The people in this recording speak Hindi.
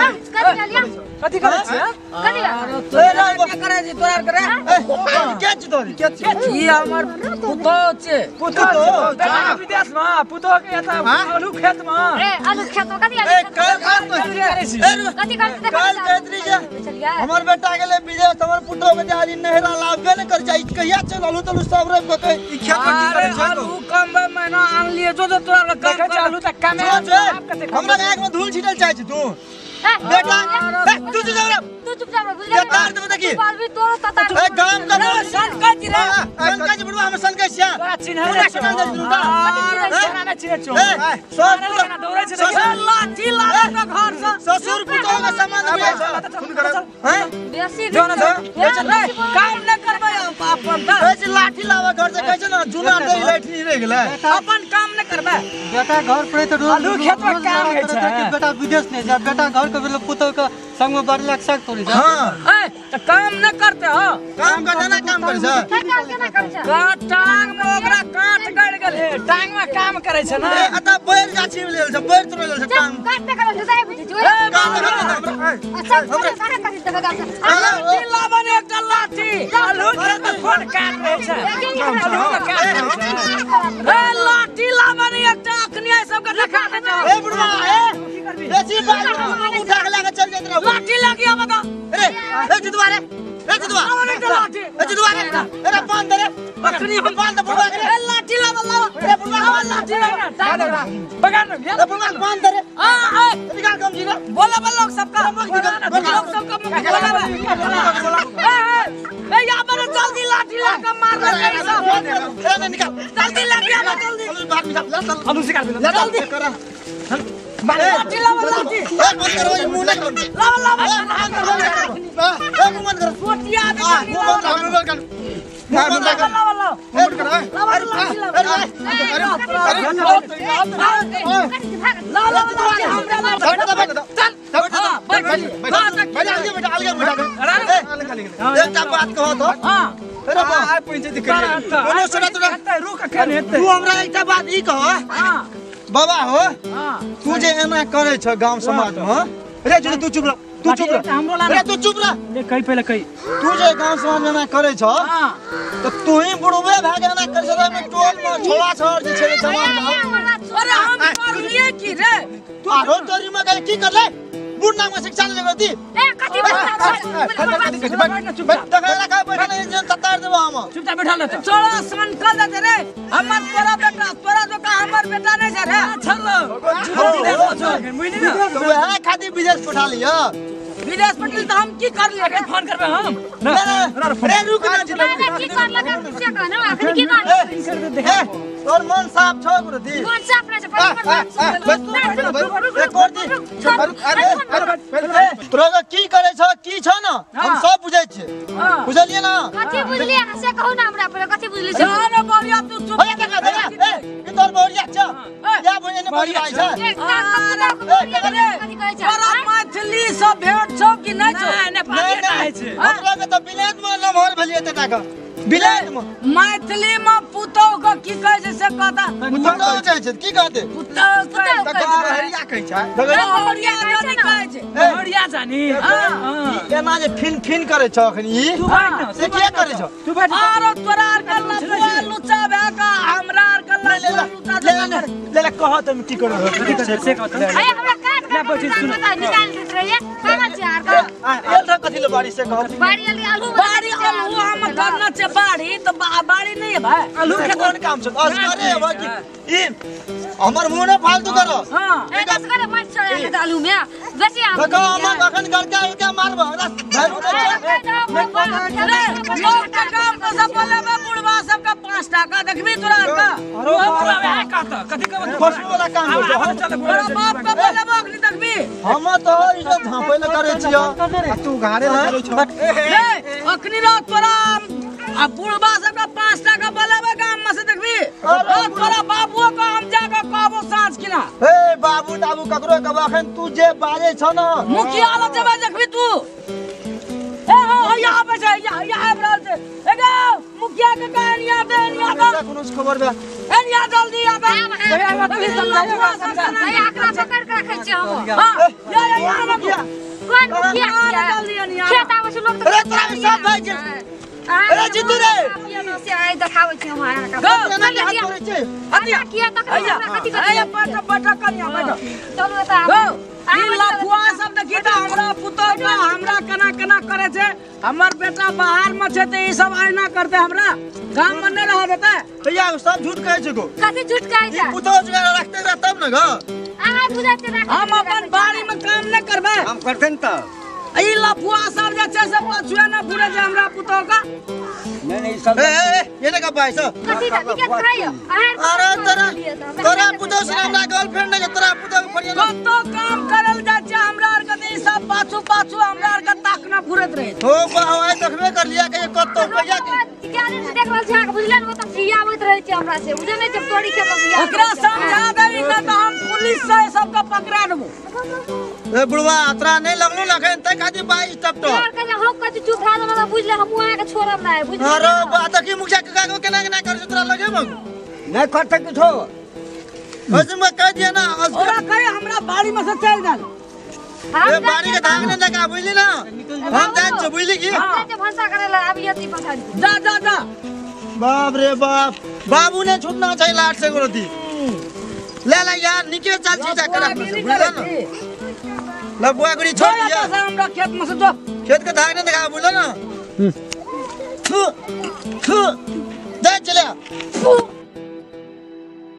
कथी करे छै कथी करे छी तोरा करे के छी तोरी ई हमर पुतो छै पुतो विदेश में पुतो के एता आलू खेत में ए आलू खेत में कथी करे छी कथी करे काल केतरी जे हमर बेटा गेले विदेश हमर पुतो के आली नहरा लाभबे न कर जाई कहिया चल आलू तलू सब रे के ई खेत में की करे छै आलू कम महीना आन लिए जो तोरा काम आलू त काम हमरा आग में धूल छिटल चाहे छी तू बेटा तू चुप जा बुझले तार दे देखी बाल भी तोरो तता ए गाम का संकज रे संकज बुढ़वा हम संकज छिया तोरा चिन्ह रे में चिन्ह छो सब दौड़ै छै लाठी लाठी का घर से ससुर पुतो के संबंध में फोन कर हैं बेसी जोन काम न करबे अपन त लाठी लावा घर से कहै छै ना जुना दे लाठी रह गेलै अपन काम न करबे बेटा घर पर त आलू खेत में काम है छै बेटा विदेश नहीं जा बेटा घर के पुतो के संग में बड़ लाख सक तोरी हां ए त काम न करते हो काम करते ना काम करे छै केना करे छै टांग में ओकरा काट गड़ गेल टांग में काम करे छै ना अता बैर गाछी में लेल छै बैर तोड़ लेल छै टांग काट पे करे छै बुझी छै अच्छा सारे करे त लाठी लावन एकटा लाठी आलू खेत में फोड़ काट रहे छै ए लाठी लावन एकटा अखनी सब के देखा दे ए बुढ़वा ए बेसी बाल उठा के लेके चल जात रहो लाठी लगिया बता अरे ए जितवा रे ए जितवा लाठी ए जितवा रे अरे पान दे रे बकरी हम पान दे बुढ़वा रे ए लाठी लावा ए बुढ़वा लाठी बगान में ए बुढ़वा पान दे रे हां निकाल कम जी रे बोला बोल लोग सबका लोग सबका ए यहां पर जल्दी लाठी लगा मार दे सब ए निकाल जल्दी लगिया जल्दी बात निकाल आलू निकाल जल्दी कर लाठी लावा लाठी ए बंद करो ये मुंह नहीं लावा लावा ए बंद करो सोटिया दे बंद कर लावा लावा बंद कर लावा लाठी लावा एक बात कहो तो हां अरे आ पैंचे दिख कोनो सुना तो रुक के तू हमरा एकटा बात ई कहो हां बाबा हो तू जे एना करे छ गांव समाज में रे जो तू चुप रह रे तू चुप रह ले कई पहले कई तू जे गांव समाज में एना करे छ तो तू ही बुढ़वे भाग एना कर छ में टोल में छोड़ा छोड़ जे छे समाज में अरे हम करलिए की रे तू आरो तोरी में गई की कर ले बुढ़ नाम में शिक्षा ले करती ए कथि बात चुप तगड़ा का बैठा नहीं जन ततार देबो हम चुपचाप बैठा ले छोड़ा संकल दे रे हमर तोरा जो का हमर बेटा नहीं छै रे छलो मुइनी ना तो है खादी विदेश पठा लियो विदेश पठल त हम की कर लियो फोन करबे हम रे रुक ना की कर लगा से कहना आखिर की कर दे तोर मन साफ छौ गुरुजी मन साफ नहीं छै तोरा की करे छ की छ ना हम सब बुझै छी बुझलिए ना कथि बुझलिए ना से कहू ना हमरा पर कथि बुझली छ ना बोलिया तू चुप ए तोर बोलिया छ या बोले ने बोलिया छ तोरा मैथिली सब भेट छौ कि नै छौ नेपाली नै छै हमरा के त बिलेत में नमहर भेलिए त टाका बिलेत में मैथिली में पुतो को की कहै छै से कहता पुतो कहै छै की कहते पुतो हरिया कहै छै हरिया जानी कहै छै हरिया जानी हां एना जे फिन करे छ अखनी से के करे छ तू बैठ आरो तोरा आर कल्ला लुचा भे का हमरा आर कल्ला लुचा ले कह त की करो से कहत ले हमरा काट के निकाल दे रे खाना छै आर का एल त कथि लो बाड़ी से कहो बाड़ी आलू हम करना छे बाड़ी तो बाड़ी नहीं है भाई आलू के कौन काम छ आज करे अब ई हमर मुंह न फालतू करो हां ए दस करे मत चले के आलू में बेसी हम देखो हम अखन करके क्या मारबो भाई लोग का काम तो सब बोले बा बुढ़वा सब का 5 टका देखबी तोरा का अरे का त कथि के फसलो वाला काम हो तोरा बाप का बोले बा नहीं देखबी हम तो इज्जत झापै ल करे छियो तू घारे चलै छ अखनी रात तोरा आ बुढ़वा सब का 5 टका बोले बा काम में से देखबी तोरा बाबुओ का हम जाके कहबो साँझ किना ए बाबू दाबू ककरो कब अखन तू जे बाजे छ न मुखिया ल जबे देखबी तू ए हो यहाँ पे छै यहाँ बराल से एगो मुखिया के कहानिया दे निया का कोनो खबर बे ए निया जल्दी आ बे तू समझाएगा ए आकरा पकड़ के रखे छी हम हां या मुखिया कौन मुखिया जल्दी निया खेत आवे छ लोग तो अरे तोरा सब भाई जे अरे जीतू रे ये न से आइ देखावे छी हम आया का गो हाथ करे छी अरे किया तक कथि ए पट कनिया बैठ चलो त गो ई लफुआ सब देखी त हमरा पुतो का हमरा कना करे छे हमर बेटा बाहर में छे त ई सब आईना करते हमरा गांव में नहीं रह देते भैया सब झूठ कहै छै गो कथि झूठ कहै छ पुतो जगह रखते रह तब न ग आहा बुझाते रख हम अपन बाड़ी में काम नहीं करबे हम करते न त ई लफुआ सब जे छे से पछुआ न घुरे जे हमरा पुतो का नहीं सब ए ये का पैसा कथि का के खाइयो अरे तोरा पुतो से हमरा गर्लफ्रेंड ने तोरा पुतो के फरिया कतो काम करल जा छे हमरा आर के ई सब पाछू हमरा आर के ताक न घुरत रहे हो बाय देखबे कर लिया के कतो भैया के क्या ने देख रहल छ बुझलन वो त खियावत रहे छ हमरा से बुझे नहीं जब तोड़ी के बसिया ओकरा समझा देई न त हम पुलिस से सब का पकड़ा देबो ए बुढ़वा अतरा नहीं लगलो लखन तै खादी बाई स्टॉप तो यार कने हम कथि चुप रह ना बुझले हम आके छोड़ब ना बुझ अरे बात की मुखिया के कागो केना केना कर तोरा लगे मग नहीं कर सकत हो बस मैं कह दिया ना ओरा कहे हमरा बाड़ी में से चल गल ए बाड़ी के धांग ने लगा बुझली ना हम जान छ बुझली की हमने भंसा करेला अब यति पछाड़ी जा बाप रे बाप बाबू ने छुटना चाहिए लाट से गोरती ले ला यार निके चल छी करा बुझला ना लबुआ गुड़ी छोड़ दिया हमरा खेत में से जो खेत के धांग ने लगा बुझला ना थू थू दे चले